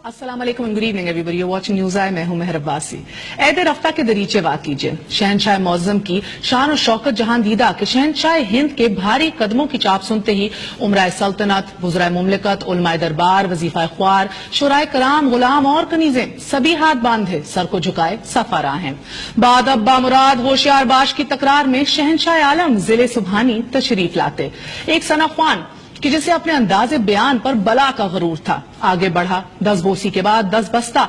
अस्सलाम वालेकुम and good evening everybody, you watching news I. मैं हूं मेहर अब्बासी। ऐद रफ्ता के दरीचे वाक़ कीजिए। शहनशाह मौज़म की शान और शौकत जहां दीदा कि शहनशाह हिंद के भारी कदमों की चाप सुनते ही उमराए सल्तनत, बुज़राए मुमलिकत, उलमाए दरबार, वजीफा ख्वार, शुराए कराम, गुलाम और कनीजें सभी हाथ बांधे सर को झुकाए सफा राहें। बाद अब्बा मुराद होशियार बाश की तकरार में शहनशाह आलम जिले सुबहानी तशरीफ लाते। एक सना ख्वान कि जिसे अपने अंदाजे बयान पर बला का गरूर था, आगे बढ़ा। 10 बोसी के बाद 10 बस्ता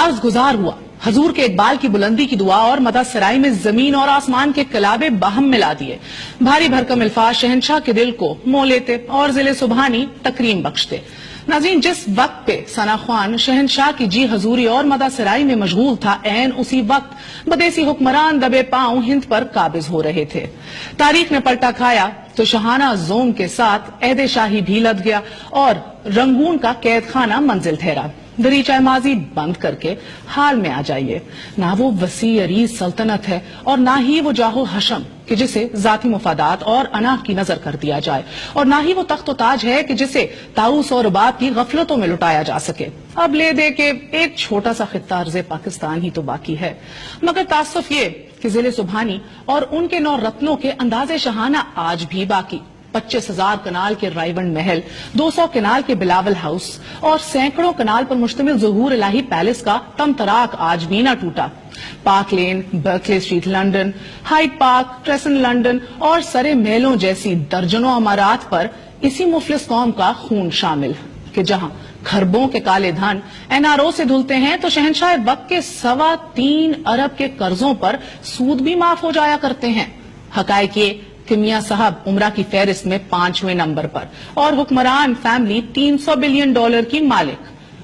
अर्ज गुजार हुआ। हजूर के इकबाल की बुलंदी की दुआ और मदद सराय में जमीन और आसमान के कलाबे बाहम मिला दिए। भारी भरकम अल्फाज शहनशाह के दिल को मोह लेते और जिले सुबहानी तकरीम बख्शते। नाज़रीन, जिस वक्त पे सना ख्वान शहनशाह की जी हजूरी और मदा सराई में मशगूल था, ऐन उसी वक्त बदेसी हुक्मरान दबे पांव हिंद पर काबिज हो रहे थे। तारीख ने पलटा खाया तो शहाना जोम के साथ ऐदे शाही भी लद गया और रंगून का कैद खाना मंजिल ठहरा। दरीचा माजी बंद करके हाल में आ जाइए। ना वो वसी अरीज सल्तनत है और ना ही वो जाहो हशम कि जिसे जाती मुफादात और अना की नजर कर दिया जाए, और ना ही वो तख्त ताज है कि जिसे ताउस और रुबाब की गफलतों में लुटाया जा सके। अब ले दे के एक छोटा सा खित्ता अर्ज़े पाकिस्तान ही तो बाकी है। मगर तासुफ ये कि जिले सुबहानी और उनके 9 रत्नों के अंदाजे शहाना आज भी बाकी। 25,000 कनाल के रायवन महल, 200 कनाल के बिलावल हाउस और सैकड़ों कनाल पर मुश्तमिल ज़हूर इलाही पैलेस का तमतराक आज भी न टूटा। Park lane, Berkeley street London, Hyde park, crescent London और सरे महलों जैसी दर्जनों इमारात पर इसी मुफलिस कौम का खून शामिल कि जहां खरबों के काले धन एनआरओ से धुलते हैं, तो शहनशाह वक्त के 3.25 अरब के कर्जों पर सूद भी माफ हो जाया करते हैं। हकायक ये कि मियां साहब उम्रा की फहरिस्त में 5वें नंबर पर और हुक्मरान फैमिली $300 बिलियन की मालिक।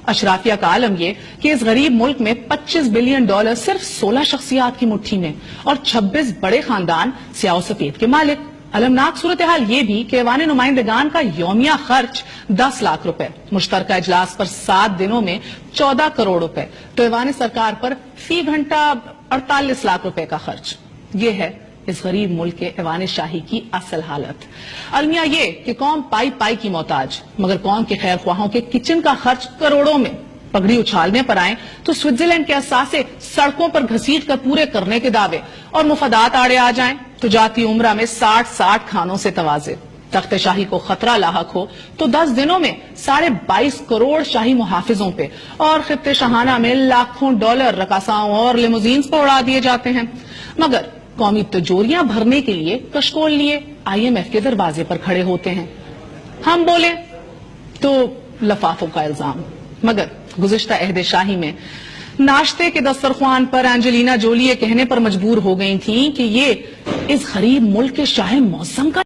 अशराफिया का आलम ये कि इस गरीब मुल्क में $25 बिलियन सिर्फ 16 शख्सियात की मुट्ठी में और 26 बड़े खानदान स्याह सफेद के मालिक। अलमनाक सूरत हाल ये भी कि ऐवान नुमाइंदगान का यौमिया खर्च 10 लाख रुपए, मुश्तरका इजलास पर 7 दिनों में 14 करोड़ रुपए, तो ऐवान सरकार पर फी घंटा 48 लाख रुपए का खर्च। ये है इस गरीब मुल्क के ऐवान शाही की असल हालत। अलमिया ये कि कौम पाई पाई की मोहताज, मगर कौम के खैर ख्वाहों के किचन का खर्च करोड़ों में। पगड़ी उछालने पर आए तो स्विट्जरलैंड के असासे सड़कों पर घसीट कर पूरे करने के दावे, और मुफादात आड़े आ जाएं तो जाती उम्रा में 60 खानों से तवाजे। तख्त शाही को खतरा लाहक हो तो 10 दिनों में 22.5 करोड़ शाही मुहाफिजों पे और खित्ते शहाना में लाखों डॉलर रकासाओं और लिमोजीन्स पर उड़ा दिए जाते हैं। मगर कौमी तिजोरियां भरने के लिए कशकोल लिए IMF के दरवाजे पर खड़े होते हैं। हम बोले तो लफाफों का इल्जाम। मगर गुज़िश्ता अहद शाही में नाश्ते के दस्तरख्वान पर एंजेलिना जोली ये कहने पर मजबूर हो गई थी कि ये इस गरीब मुल्क के शाह मौसम का